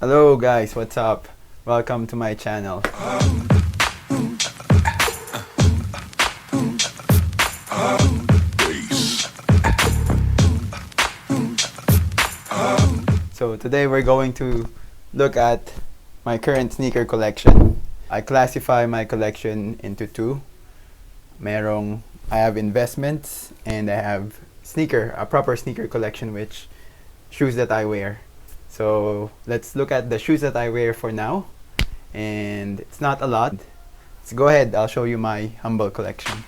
Hello guys, what's up? Welcome to my channel. So today we're going to look at my current sneaker collection. I classify my collection into two. I have investments and I have a proper sneaker collection, which shoes that I wear. So let's look at the shoes that I wear for now, and it's not a lot. Let's go ahead, I'll show you my humble collection.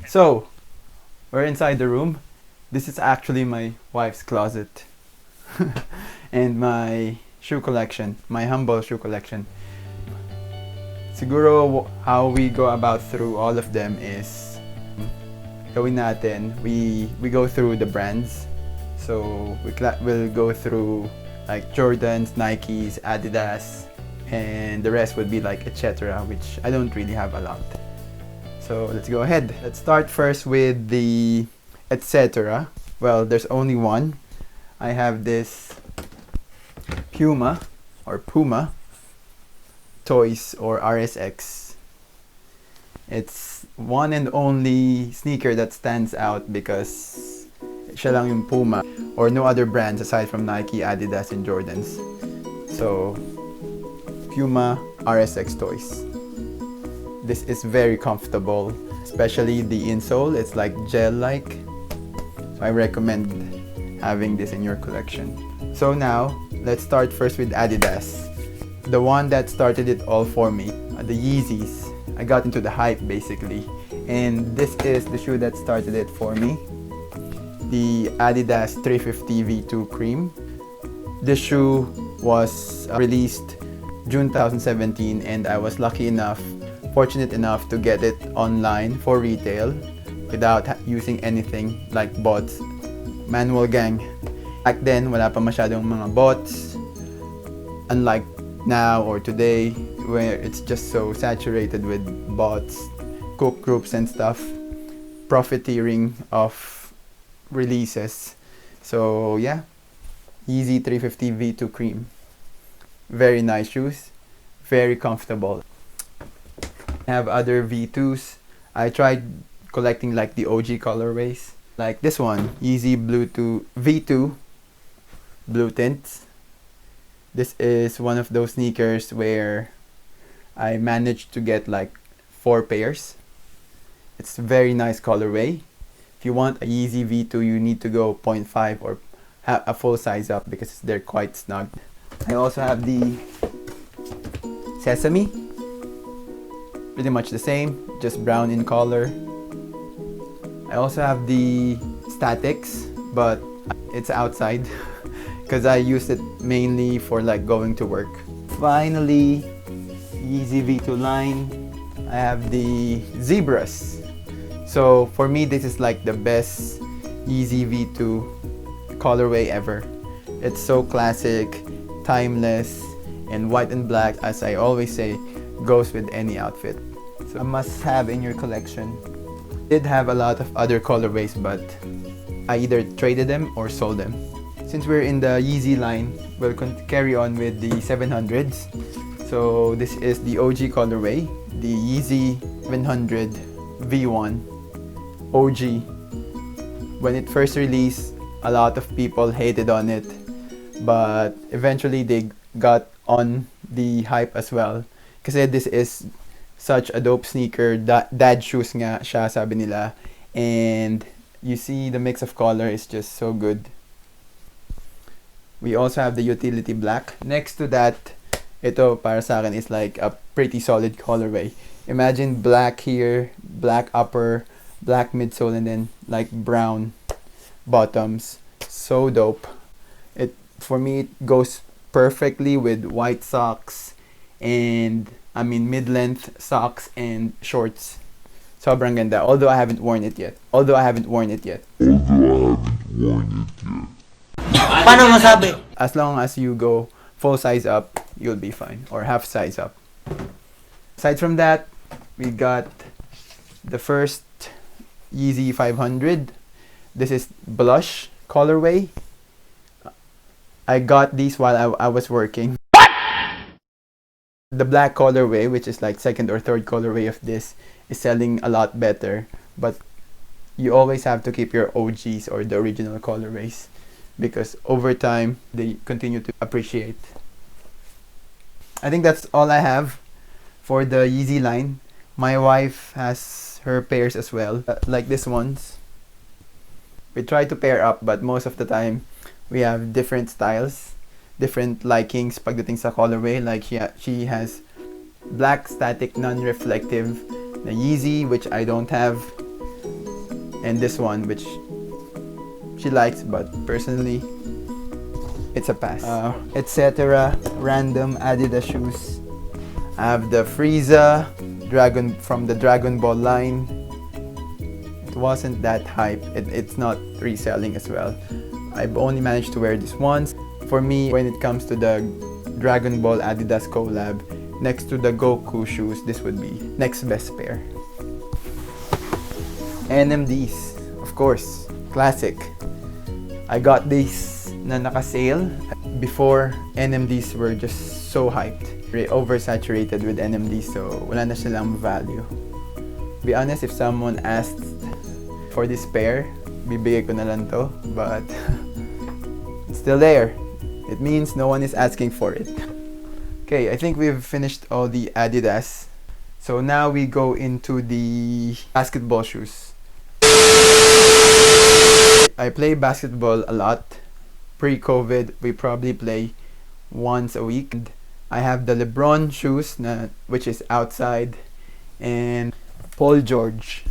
So we're inside the room. This is actually my wife's closet and my shoe collection, my humble shoe collection. Siguro how we go about through all of them is gawin natin, we go through the brands. So we'll go through like Jordans, Nikes, Adidas, and the rest would be like etc., which I don't really have a lot. So let's go ahead. Let's start first with the etc. Well, there's only one. I have this Puma Toys or RSX. It's one and only sneaker that stands out because siya lang yung Puma, or no other brands aside from Nike, Adidas, and Jordans. So Puma RSX Toys. This is very comfortable, especially the insole. It's like gel-like. So I recommend having this in your collection. So now, let's start first with Adidas. The one that started it all for me, the Yeezys. I got into the hype basically. And this is the shoe that started it for me. The Adidas 350 V2 Cream. This shoe was released June 2017, and I was fortunate enough to get it online for retail without using anything like bots. Manual gang. Back then, wala pa masyadong mga bots. Unlike now or today, where it's just so saturated with bots, cook groups and stuff, profiteering of releases. So yeah, Yeezy 350 V2 Cream. Very nice shoes, very comfortable. I have other V2s. I tried collecting like the OG colorways, like this one, Yeezy V2 Blue Tints. This is one of those sneakers where I managed to get like 4 pairs. It's a very nice colorway. If you want a Yeezy V2, you need to go 0.5 or have a full size up because they're quite snug. I also have the Sesame. Pretty much the same, just brown in color. I also have the Statics, but it's outside because I used it mainly for like going to work. Finally, Yeezy V2 line. I have the Zebras. So for me, this is like the best Yeezy V2 colorway ever. It's so classic, timeless, and white and black, as I always say, goes with any outfit. So a must-have in your collection. Did have a lot of other colorways, but I either traded them or sold them. Since we're in the Yeezy line, we'll carry on with the 700s. So this is the OG colorway, the Yeezy 700 V1 OG. When it first released, a lot of people hated on it, but eventually they got on the hype as well. Kasi this is such a dope sneaker, dad shoes nga siya, sabi nila. And you see the mix of color is just so good. We also have the Utility Black. Next to that, ito para sa akin is like a pretty solid colorway. Imagine black here, black upper, black midsole, and then like brown bottoms. So dope. For me, it goes perfectly with white socks and mid-length socks and shorts. Sobrang ganda. Although I haven't worn it yet. Paano masabi? As long as you go full size up, you'll be fine. Or half size up. Aside from that, we got the first Yeezy 500. This is blush colorway. I got these while I was working. The black colorway, which is like second or third colorway of this, is selling a lot better. But you always have to keep your OGs or the original colorways, because over time they continue to appreciate. I think that's all I have for the Yeezy line. My wife has her pairs as well, like this ones. We try to pair up, but most of the time we have different styles, different likings pagdating sa colorway. Like she has black static non-reflective na Yeezy, which I don't have, and this one which she likes, but personally it's a pass. Etc. Random Adidas shoes. I have the Frieza Dragon from the Dragon Ball line. It wasn't that hype. It's not reselling as well. I've only managed to wear this once. For me, when it comes to the Dragon Ball Adidas collab, next to the Goku shoes, this would be next best pair. NMDs, of course, classic. I got these na naka-sale before NMDs were just so hyped. Oversaturated with NMDs, so wala na silang value. To be honest, if someone asked for this pair, bibigay ko na lang to, but it's still there. It means no one is asking for it. Okay, I think we've finished all the Adidas. So now we go into the basketball shoes. I play basketball a lot. Pre-COVID, we probably play once a week. I have the LeBron shoes, which is outside, and Paul George.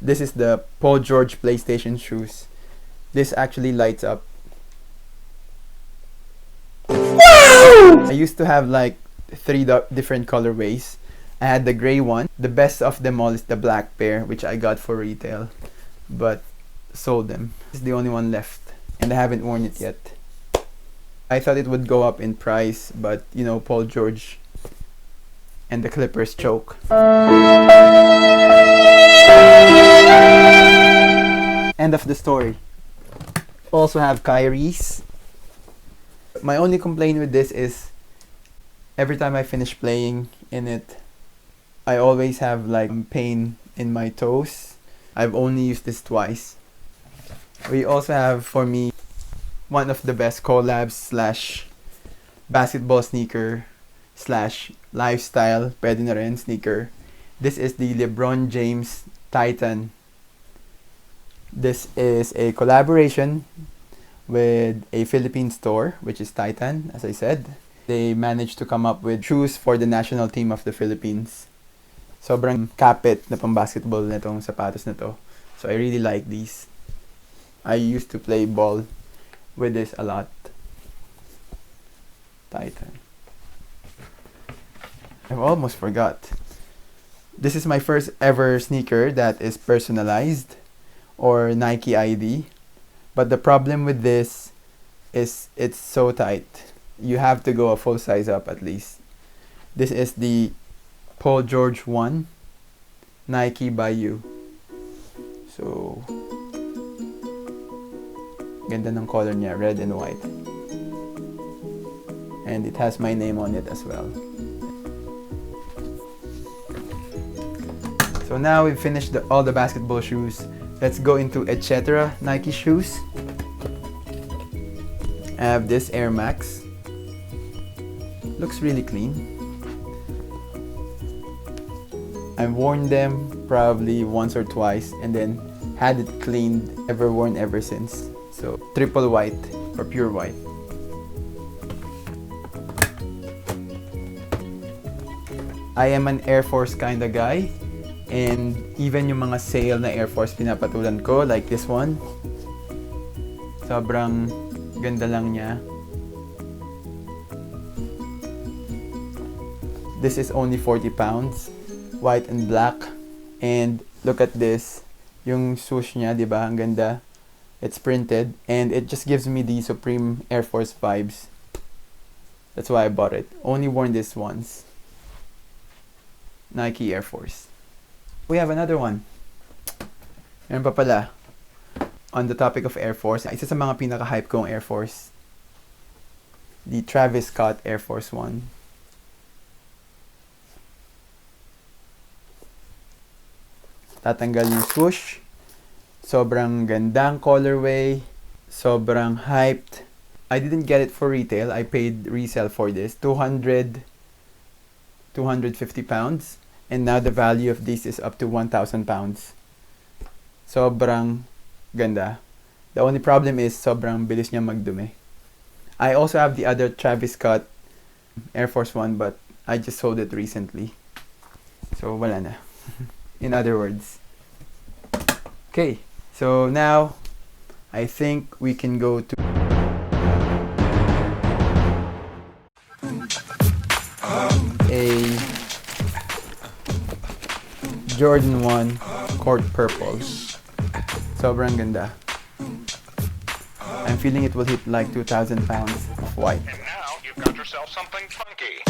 This is the Paul George PlayStation shoes. This actually lights up. Wow! I used to have like 3 different colorways. I had the gray one. The best of them all is the black pair, which I got for retail, but sold them. It's the only one left, and I haven't worn it yet. I thought it would go up in price, but you know, Paul George and the Clippers choke. End of the story. Also have Kyrie's. My only complaint with this is every time I finish playing in it, I always have like pain in my toes. I've only used this twice. We also have, for me, one of the best collabs slash basketball sneaker slash lifestyle pwede na rin sneaker. This is the LeBron James Titan. This is a collaboration with a Philippine store, which is Titan, as I said. They managed to come up with shoes for the national team of the Philippines. Sobrang kapit na pang basketball na itong sapatos na to. So I really like these. I used to play ball with this a lot. Titan. I almost forgot. This is my first ever sneaker that is personalized, or Nike ID. But the problem with this is it's so tight. You have to go a full size up at least. This is the Paul George 1 Nike by You. So ganda ng color niya, red and white. And it has my name on it as well. So now we've finished all the basketball shoes. Let's go into etc. Nike shoes. I have this Air Max. Looks really clean. I've worn them probably once or twice and then had it cleaned, never worn ever since. So triple white or pure white. I am an Air Force kinda guy, and even yung mga sale na Air Force pinapatulan ko, like this one, sobrang ganda lang niya. This is only 40 pounds, white and black, and look at this, yung swoosh niya, di ba? Ang ganda. It's printed, and it just gives me the Supreme Air Force vibes. That's why I bought it. Only worn this once. Nike Air Force. We have another one. Meron pa pala, on the topic of Air Force, isa sa mga pinaka-hype kong Air Force, the Travis Scott Air Force One. Tatanggal yung swoosh. Sobrang gandang colorway. Sobrang hyped. I didn't get it for retail. I paid resale for this. 250 pounds. And now the value of this is up to 1,000 pounds. Sobrang ganda. The only problem is sobrang bilis niya magdumi. I also have the other Travis Scott Air Force One, but I just sold it recently. So wala na. In other words. Okay, so now I think we can go to a Jordan 1 Court Purple. Sobrang ganda. I'm feeling it will hit like 2,000 pounds of white. And now you've got yourself something funky.